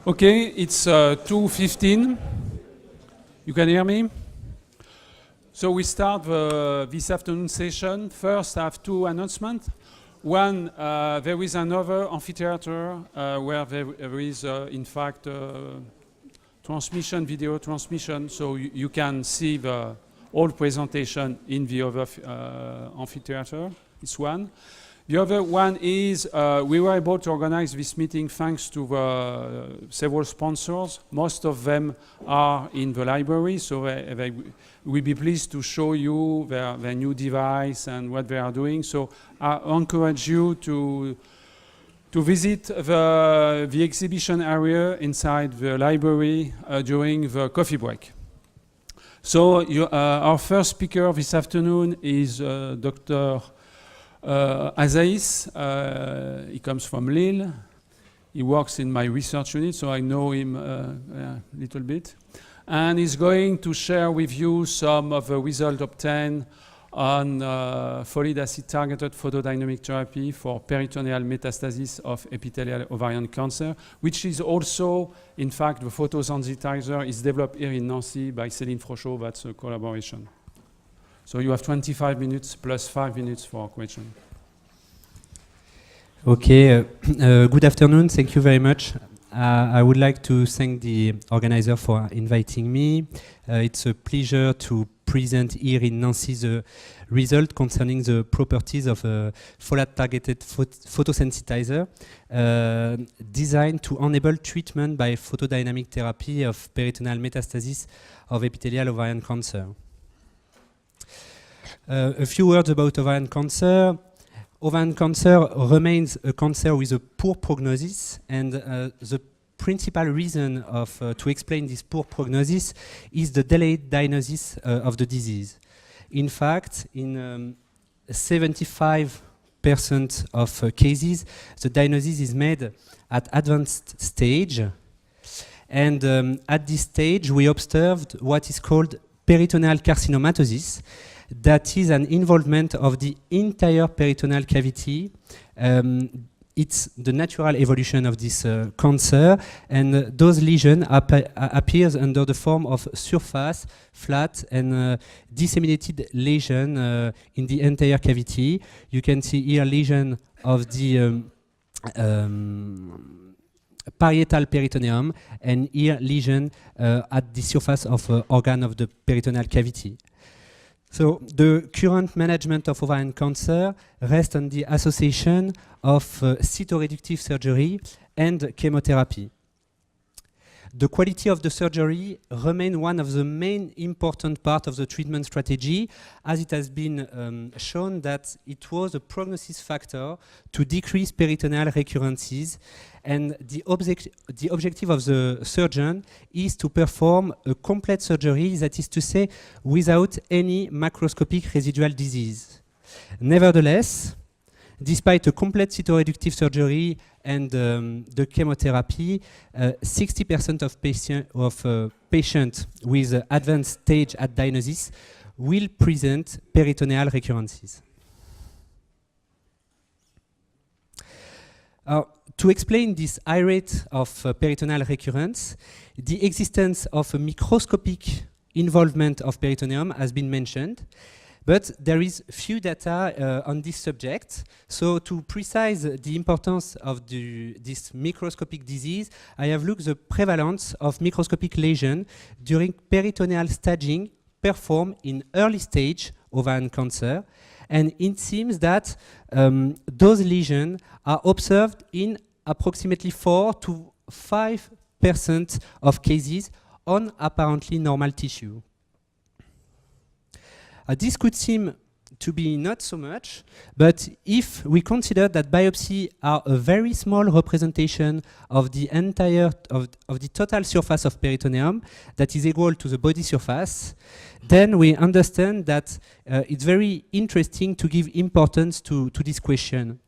Okay, it's 2:15. You can hear me? So we start this afternoon session. First, I have two announcements. One, there is another amphitheater where there is, in fact, video transmission, so you can see the whole presentation in the other amphitheater. It's one. The other one is we were able to organize this meeting thanks to several sponsors. Most of them are in the library, so they will be pleased to show you their new device and what they are doing. So I encourage you to visit the exhibition area inside the library during the coffee break. So our first speaker this afternoon is Dr. Azaïs. He comes from Lille. He works in my research unit, so I know him a little bit. And he's going to share with you some of the results obtained on folic acid-targeted photodynamic therapy for peritoneal metastasis of epithelial ovarian cancer, which is also, in fact, the photosensitizer is developed here in Nancy by Céline Frochot. That's a collaboration. So you have 25 minutes plus 5 minutes for a question. Okay, good afternoon. Thank you very much. I would like to thank the organizer for inviting me. It's a pleasure to present here in Nancy the result concerning the properties of a folate-targeted photosensitizer designed to enable treatment by photodynamic therapy of peritoneal metastasis of epithelial ovarian cancer. A few words about ovarian cancer. Ovarian cancer remains a cancer with a poor prognosis, and the principal reason to explain this poor prognosis is the delayed diagnosis of the disease. In fact, in 75% of cases, the diagnosis is made at advanced stage, and at this stage we observed what is called peritoneal carcinomatosis. That is an involvement of the entire peritoneal cavity. It's the natural evolution of this cancer, and those lesions appears under the form of surface, flat, and disseminated lesion in the entire cavity. You can see here lesion of the parietal peritoneum, and here lesion at the surface of organ of the peritoneal cavity. So the current management of ovarian cancer rests on the association of cytoreductive surgery and chemotherapy. The quality of the surgery remains one of the main important parts of the treatment strategy, as it has been shown that it was a prognosis factor to decrease peritoneal recurrences, and the objective of the surgeon is to perform a complete surgery, that is to say, without any macroscopic residual disease. Nevertheless, despite a complete cytoreductive surgery and the chemotherapy, 60% of patients with advanced stage at diagnosis will present peritoneal recurrences. To explain this high rate of peritoneal recurrence, the existence of a microscopic involvement of peritoneum has been mentioned. But there is few data on this subject. So to precise the importance of this microscopic disease, I have looked the prevalence of microscopic lesion during peritoneal staging performed in early stage ovarian cancer. And it seems that those lesions are observed in approximately 4 to 5% of cases on apparently normal tissue. This could seem to be not so much, but if we consider that biopsy are a very small representation of the entire of the total surface of peritoneum that is equal to the body surface, then we understand that it's very interesting to give importance to this question.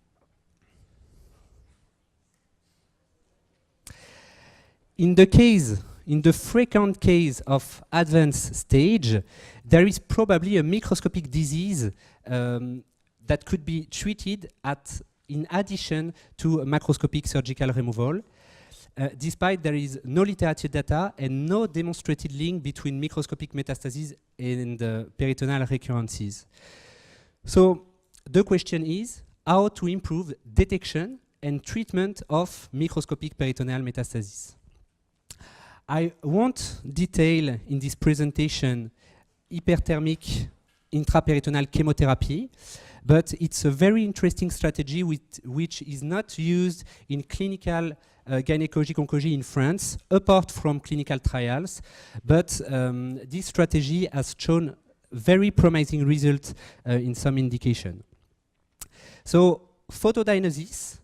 In the frequent case of advanced stage, there is probably a microscopic disease that could be treated in addition to macroscopic surgical removal. despite there is no literature data and no demonstrated link between microscopic metastases and peritoneal recurrences. So the question is how to improve detection and treatment of microscopic peritoneal metastases. I won't detail in this presentation hyperthermic intraperitoneal chemotherapy, but it's a very interesting strategy which is not used in clinical gynecologic oncology in France, apart from clinical trials. But this strategy has shown very promising results in some indication. So photodiagnosis,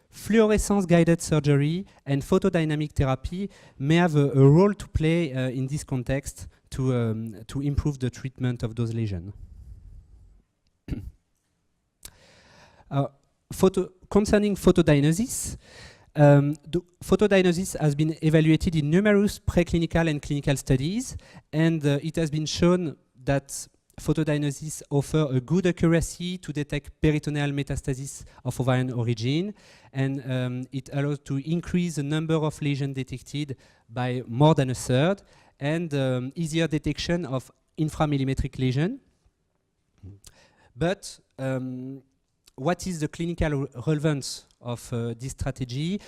fluorescence-guided surgery, and photodynamic therapy may have a role to play in this context to improve the treatment of those lesions. Concerning photodiagnosis, the photodiagnosis has been evaluated in numerous preclinical and clinical studies, and it has been shown that photodiagnosis offers a good accuracy to detect peritoneal metastasis of ovarian origin, and it allows to increase the number of lesions detected by more than a third, and easier detection of inframillimetric lesion. But what is the clinical relevance of this strategy?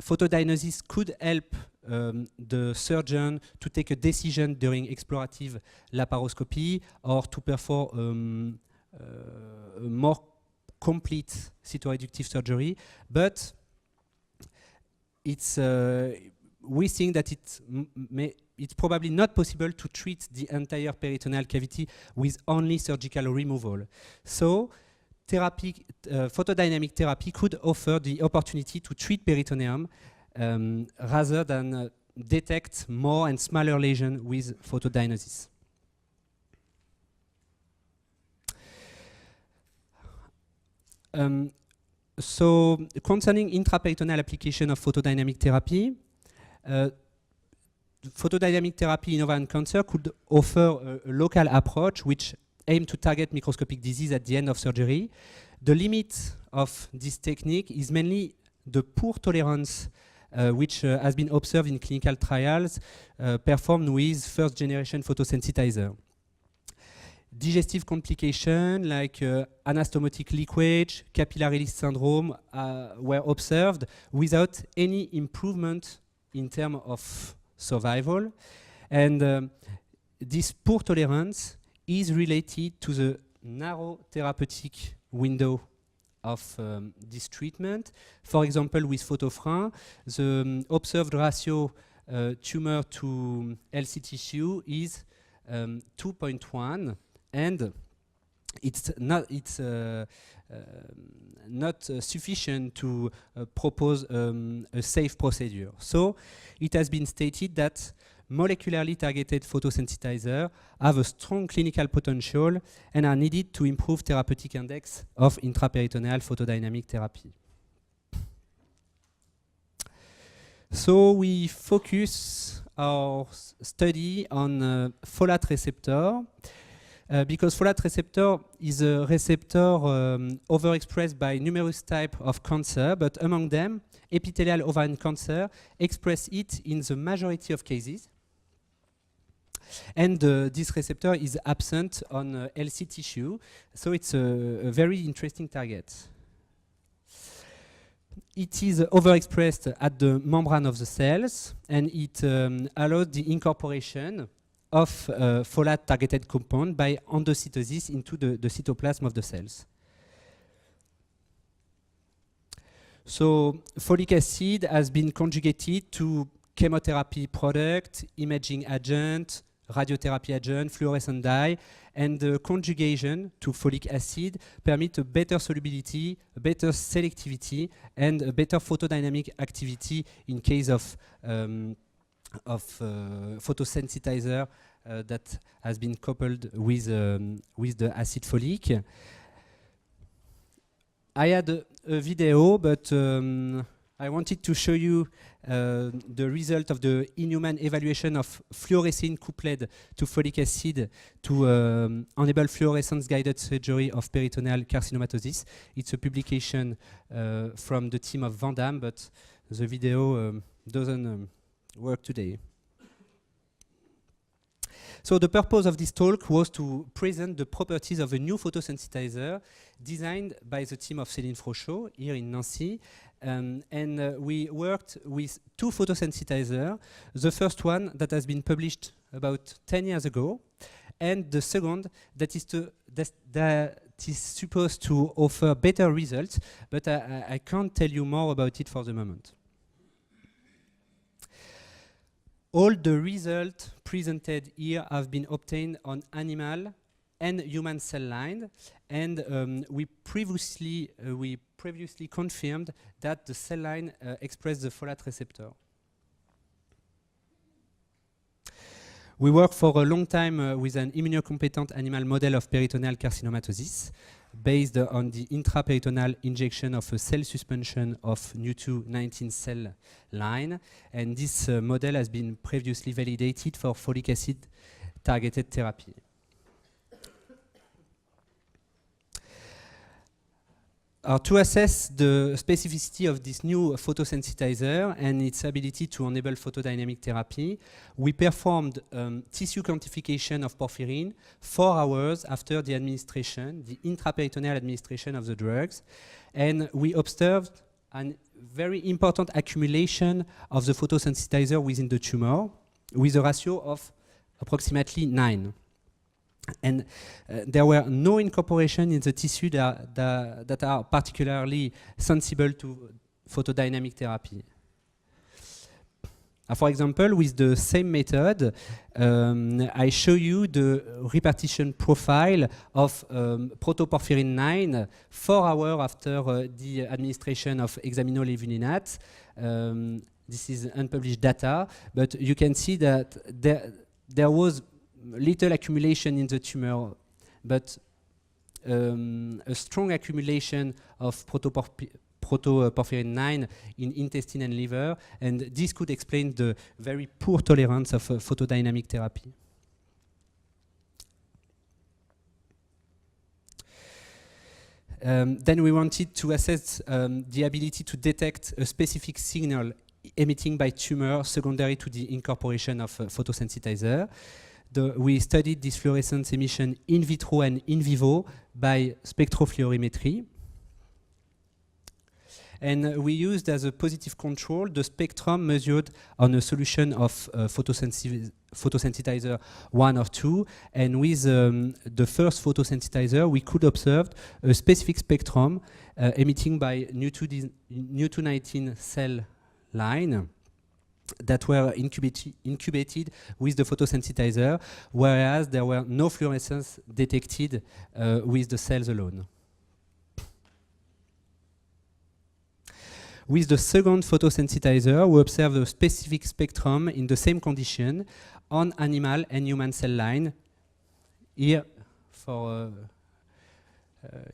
Photodiagnosis could help the surgeon to take a decision during explorative laparoscopy or to perform a more complete cytoreductive surgery. But it's we think that it's probably not possible to treat the entire peritoneal cavity with only surgical removal. So photodynamic therapy could offer the opportunity to treat peritoneum rather than detect more and smaller lesions with photodiagnosis. So concerning intraperitoneal application of photodynamic therapy, photodynamic therapy in ovarian cancer could offer a local approach which aim to target microscopic disease at the end of surgery. The limit of this technique is mainly the poor tolerance which has been observed in clinical trials performed with first-generation photosensitizer. Digestive complications like anastomotic leakage, capillary leak syndrome were observed without any improvement in terms of survival. And this poor tolerance is related to the narrow therapeutic window of this treatment. For example, with Photofrin, the observed ratio tumor to healthy tissue is 2.1, and it's not sufficient to propose a safe procedure. So it has been stated that molecularly targeted photosensitizers have a strong clinical potential and are needed to improve therapeutic index of intraperitoneal photodynamic therapy. So we focus our study on folate receptor because folate receptor is a receptor overexpressed by numerous types of cancer, but among them, epithelial ovarian cancer express it in the majority of cases. And this receptor is absent on healthy tissue, so it's a very interesting target. It is overexpressed at the membrane of the cells, and it allows the incorporation of folate-targeted compound by endocytosis into the cytoplasm of the cells. So folic acid has been conjugated to chemotherapy product, imaging agent, radiotherapy agent, fluorescent dye, and the conjugation to folic acid permit a better solubility, a better selectivity, and a better photodynamic activity in case of photosensitizer that has been coupled with the acid folic. I had a video, but I wanted to show you the result of the inhuman evaluation of fluorescein coupled to folic acid to enable fluorescence-guided surgery of peritoneal carcinomatosis. It's a publication from the team of Van Damme, but the video doesn't work today. So the purpose of this talk was to present the properties of a new photosensitizer designed by the team of Céline Frochot here in Nancy. We worked with two photosensitizers. The first one that has been published about 10 years ago, and the second that is supposed to offer better results, but I can't tell you more about it for the moment. All the results presented here have been obtained on animal and human cell line, and we previously confirmed that the cell line expressed the folate receptor. We worked for a long time with an immunocompetent animal model of peritoneal carcinomatosis based on the intraperitoneal injection of a cell suspension of Nu219 cell line. And this model has been previously validated for folic acid targeted therapy. To assess the specificity of this new photosensitizer and its ability to enable photodynamic therapy, we performed tissue quantification of porphyrin 4 hours after the administration, the intraperitoneal administration of the drugs, and we observed a very important accumulation of the photosensitizer within the tumor with a ratio of approximately 9. And there were no incorporation in the tissue that are particularly sensible to photodynamic therapy. For example, with the same method, I show you the repartition profile of protoporphyrin 9 4 hours after the administration of hexaminolevulinate. This is unpublished data, but you can see that there was little accumulation in the tumor, but a strong accumulation of protoporphyrin 9 in intestine and liver, and this could explain the very poor tolerance of photodynamic therapy. Then we wanted to assess the ability to detect a specific signal emitting by tumor secondary to the incorporation of photosensitizer. We studied this fluorescence emission in vitro and in vivo by spectrophlorimetry. And we used as a positive control the spectrum measured on a solution of photosensitizer 1 or 2. And with the first photosensitizer, we could observe a specific spectrum emitting by Nu219 cell line that were incubated with the photosensitizer, whereas there were no fluorescence detected with the cells alone. With the second photosensitizer, we observe a specific spectrum in the same condition on animal and human cell line. Here,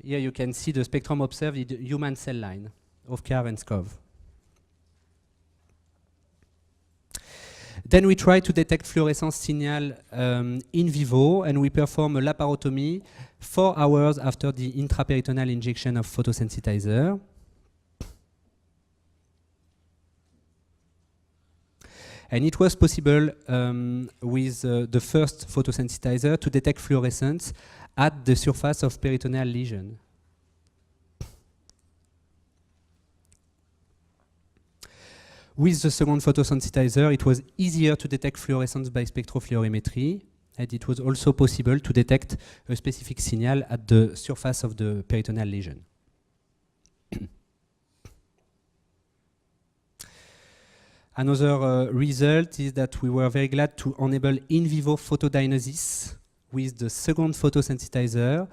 here you can see the spectrum observed in the human cell line of CAR and SCOV. Then we try to detect fluorescence signal in vivo, and we perform a laparotomy 4 hours after the intraperitoneal injection of photosensitizer. And it was possible with the first photosensitizer to detect fluorescence at the surface of peritoneal lesion. With the second photosensitizer, it was easier to detect fluorescence by spectrophlorimetry, and it was also possible to detect a specific signal at the surface of the peritoneal lesion. Another result is that we were very glad to enable in vivo photodiagnosis with the second photosensitizer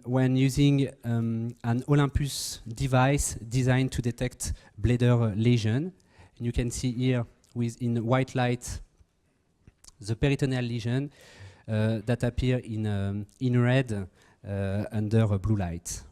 when using an Olympus device designed to detect bladder lesion. And you can see here in white light the peritoneal lesion that appear in red under blue light.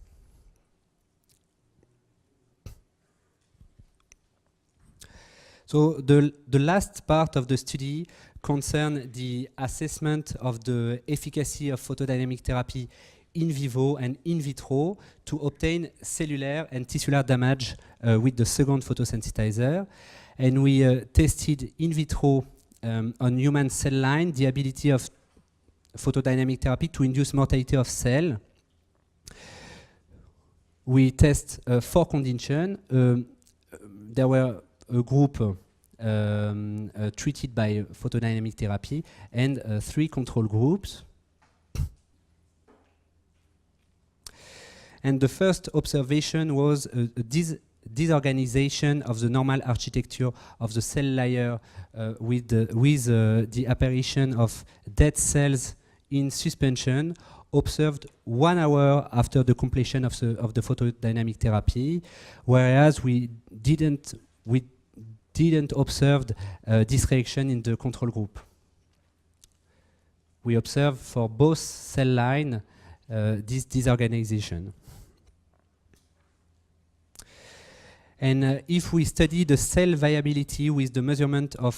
So the last part of the study concerned the assessment of the efficacy of photodynamic therapy in vivo and in vitro to obtain cellular and tissular damage with the second photosensitizer. and we tested in vitro on human cell line the ability of photodynamic therapy to induce mortality of cell. We test 4 conditions. There were a group treated by photodynamic therapy and 3 control groups. And the first observation was a disorganization of the normal architecture of the cell layer with the apparition of dead cells in suspension, observed 1 hour after the completion of the photodynamic therapy, whereas we didn't observe this reaction in the control group. We observed for both cell line this disorganization. And if we study the cell viability with the measurement of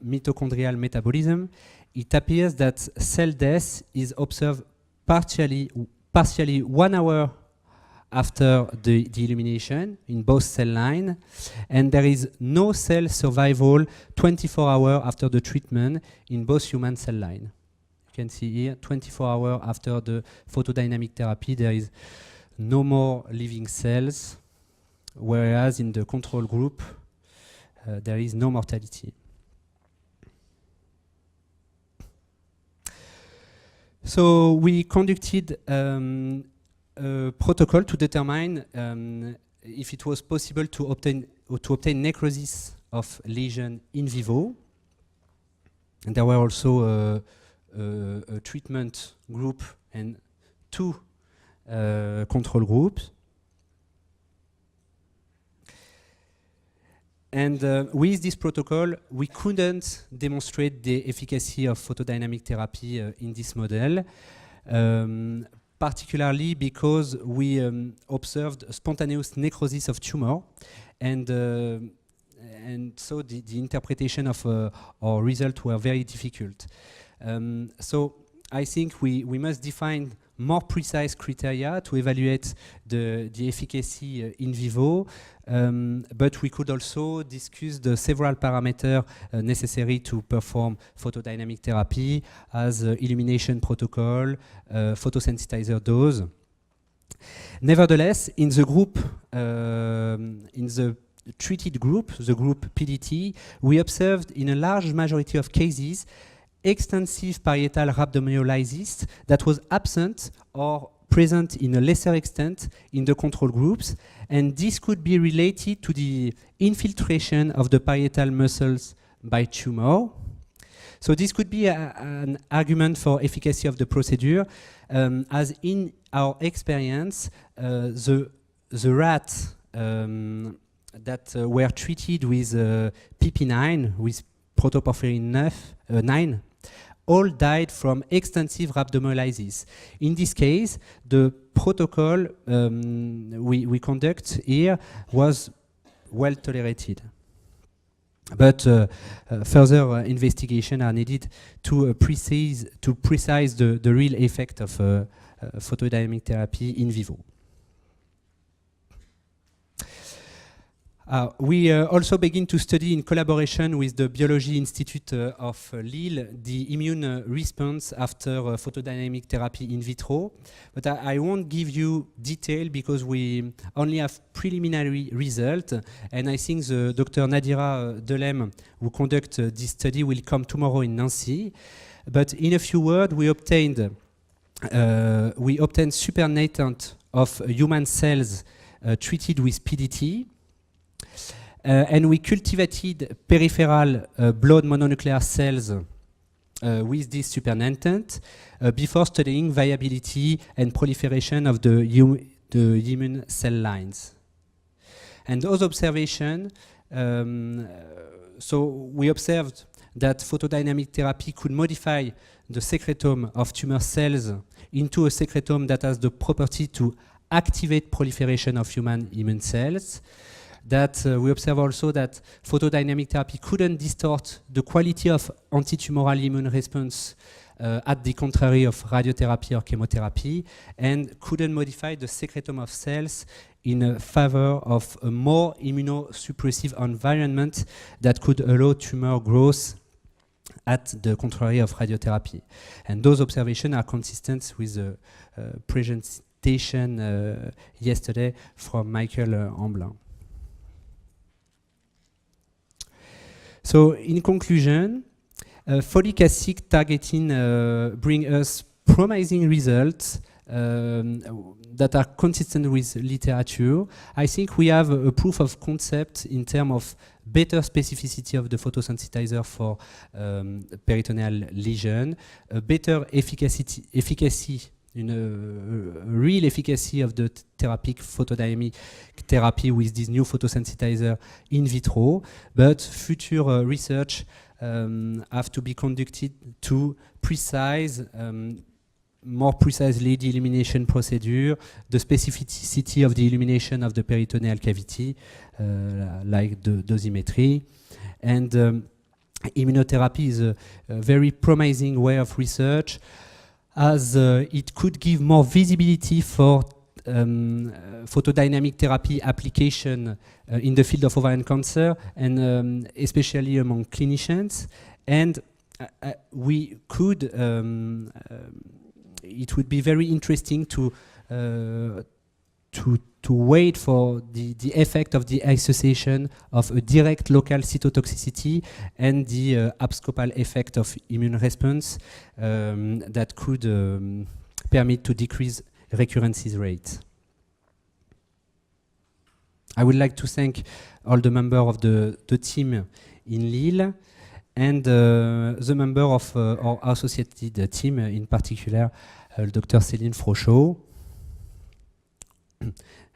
mitochondrial metabolism, it appears that cell death is observed partially 1 hour after the illumination in both cell line, and there is no cell survival 24 hours after the treatment in both human cell line. You can see here 24 hours after the photodynamic therapy there is no more living cells, whereas in the control group there is no mortality. So we conducted a protocol to determine if it was possible to obtain necrosis of lesion in vivo. And there were also a treatment group and 2 control groups. And with this protocol, we couldn't demonstrate the efficacy of photodynamic therapy in this model, particularly because we observed spontaneous necrosis of tumor, and so the interpretation of our results were very difficult. So I think we must define more precise criteria to evaluate the efficacy in vivo, but we could also discuss the several parameters necessary to perform photodynamic therapy, as illumination protocol, photosensitizer dose. Nevertheless, in the group, in the treated group, the group PDT, we observed in a large majority of cases extensive parietal rhabdomyolysis that was absent or present in a lesser extent in the control groups, and this could be related to the infiltration of the parietal muscles by tumor. So this could be an argument for efficacy of the procedure, as in our experience, the rats that were treated with PP9, with protoporphyrin 9, all died from extensive rhabdomyolysis. In this case, the protocol we conduct here was well tolerated. But further investigation are needed to precise the real effect of photodynamic therapy in vivo. We also begin to study in collaboration with the Biology Institute of Lille the immune response after photodynamic therapy in vitro. But I won't give you detail because we only have preliminary result, and I think the Dr. Nadira Delem, who conduct this study, will come tomorrow in Nancy. But in a few words, we obtained supernatant of human cells treated with PDT. And we cultivated peripheral blood mononuclear cells with this supernatant before studying viability and proliferation of the immune cell lines. And those observations, so we observed that photodynamic therapy could modify the secretome of tumor cells into a secretome that has the property to activate proliferation of human immune cells. That we observe also that photodynamic therapy couldn't distort the quality of anti-tumoral immune response at the contrary of radiotherapy or chemotherapy, and couldn't modify the secretum of cells in favor of a more immunosuppressive environment that could allow tumor growth at the contrary of radiotherapy. And those observations are consistent with the presentation yesterday from Michael Amblin. So in conclusion, folic acid targeting bring us promising results that are consistent with literature. I think we have a proof of concept in terms of better specificity of the photosensitizer for peritoneal lesion, a better efficacy real efficacy of the therapeutic photodynamic therapy with this new photosensitizer in vitro, but future research have to be conducted to more precisely the elimination procedure, the specificity of the illumination of the peritoneal cavity, like the dosimetry. And immunotherapy is a very promising way of research, as it could give more visibility for photodynamic therapy application in the field of ovarian cancer, and especially among clinicians. And we could, it would be very interesting to wait for the effect of the association of a direct local cytotoxicity and the abscopal effect of immune response that could permit to decrease recurrences rate. I would like to thank all the members of the team in Lille and the member of our associated team, in particular Dr. Céline Frochot.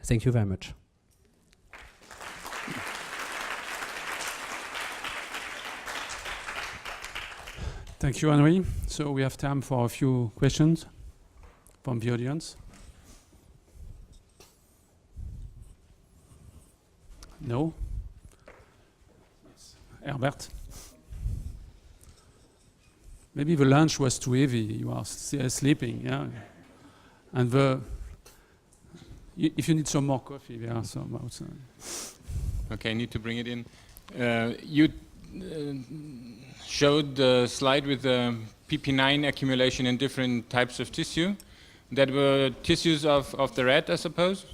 Thank you very much. Thank you, Henri. So we have time for a few questions from the audience. No? Yes. Herbert? Maybe the lunch was too heavy. You are still sleeping, yeah? And if you need some more coffee, there are some outside. Okay, I need to bring it in. You showed the slide with the PP9 accumulation in different types of tissue. That were tissues of the rat, I suppose?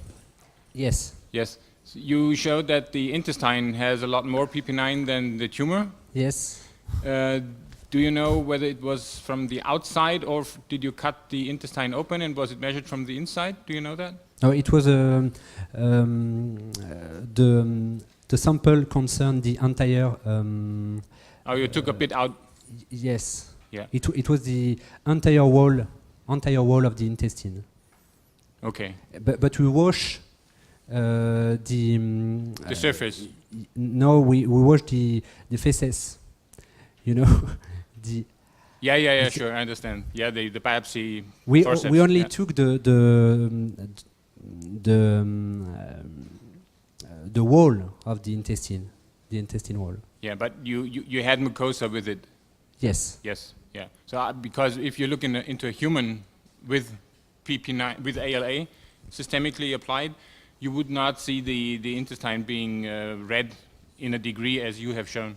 Yes. Yes. So you showed that the intestine has a lot more PP9 than the tumor. Yes. Do you know whether it was from the outside, or did you cut the intestine open and was it measured from the inside? Do you know that? No, it was the sample concerned the entire. Oh, you took a bit out. Yes. Yeah. It was the entire wall of the intestine. Okay. But we wash the surface. No, we wash the faces. You know, the. Yeah, sure, I understand. Yeah, the biopsy. We only yeah. took the wall of the intestine wall. Yeah, but you had mucosa with it. Yes. Yes. Yeah. So because if you look into a human with PP9 with ALA systemically applied, you would not see the intestine being red in a degree as you have shown,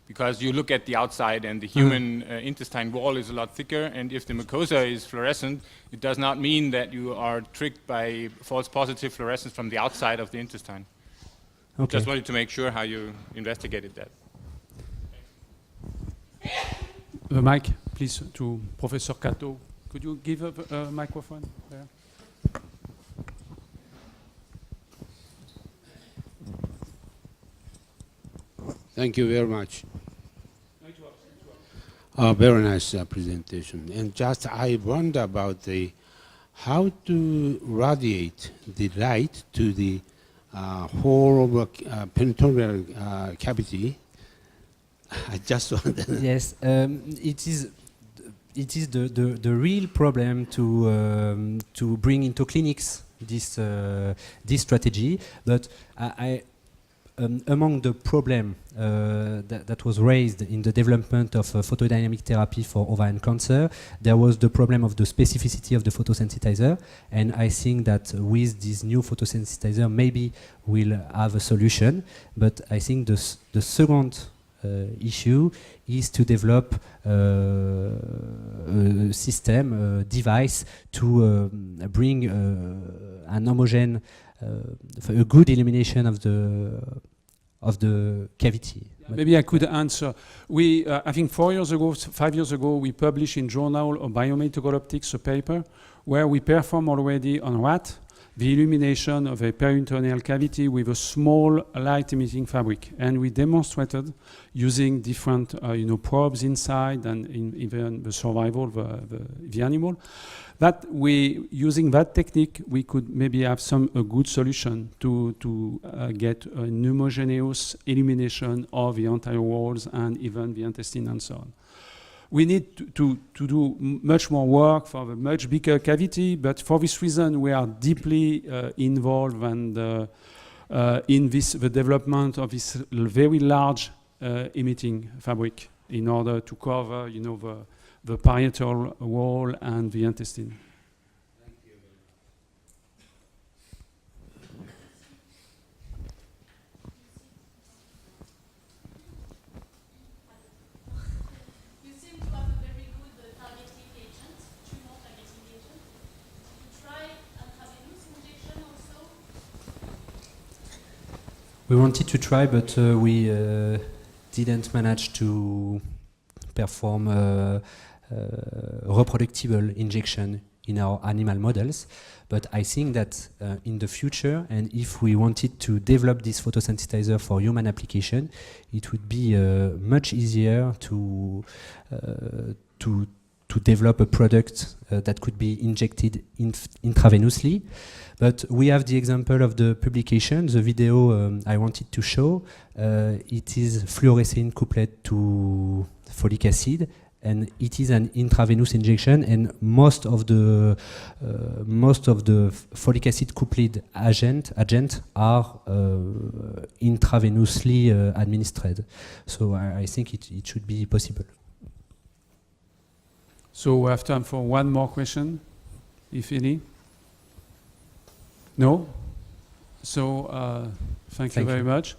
because you look at the outside and the human intestine wall is a lot thicker, and if the mucosa is fluorescent, it does not mean that you are tricked by false positive fluorescence from the outside of the intestine. Okay. Just wanted to make sure how you investigated that. The mic, please, to Professor Cato. Could you give a microphone there? Thank you very much. Very nice presentation. And just I wonder about how to radiate the light to the whole of peritoneal cavity. I just wonder. Yes, it is the real problem to bring into clinics this strategy. But among the problem that was raised in the development of photodynamic therapy for ovarian cancer, there was the problem of the specificity of the photosensitizer, and I think that with this new photosensitizer maybe we'll have a solution, but I think the second issue is to develop a system, a device to bring an homogeneous, a good elimination of the cavity. Maybe I could answer. We, I think 5 years ago, we published in Journal of Biomedical Optics a paper where we perform already on rat the illumination of a peritoneal cavity with a small light-emitting fabric, and we demonstrated using different, probes inside and even the survival of the animal, that using that technique, we could maybe have a good solution to get an homogeneous illumination of the entire walls and even the intestine and so on. We need to do much more work for a much bigger cavity, but for this reason, we are deeply involved and in the development of this very large emitting fabric in order to cover, the parietal wall and the intestine. You seem to have a very good targeting agent, tumor targeting agent. You try intravenous injection also? We wanted to try, but we didn't manage to perform reproducible injection in our animal models. But I think that in the future, and if we wanted to develop this photosensitizer for human application, it would be much easier to develop a product that could be injected intravenously. But we have the example of the publication, the video I wanted to show. It is fluorescein coupled to folic acid, and it is an intravenous injection, and most of the folic acid coupled agent are intravenously administered. So I think it should be possible. So we have time for one more question, if any. No? So thank you very much.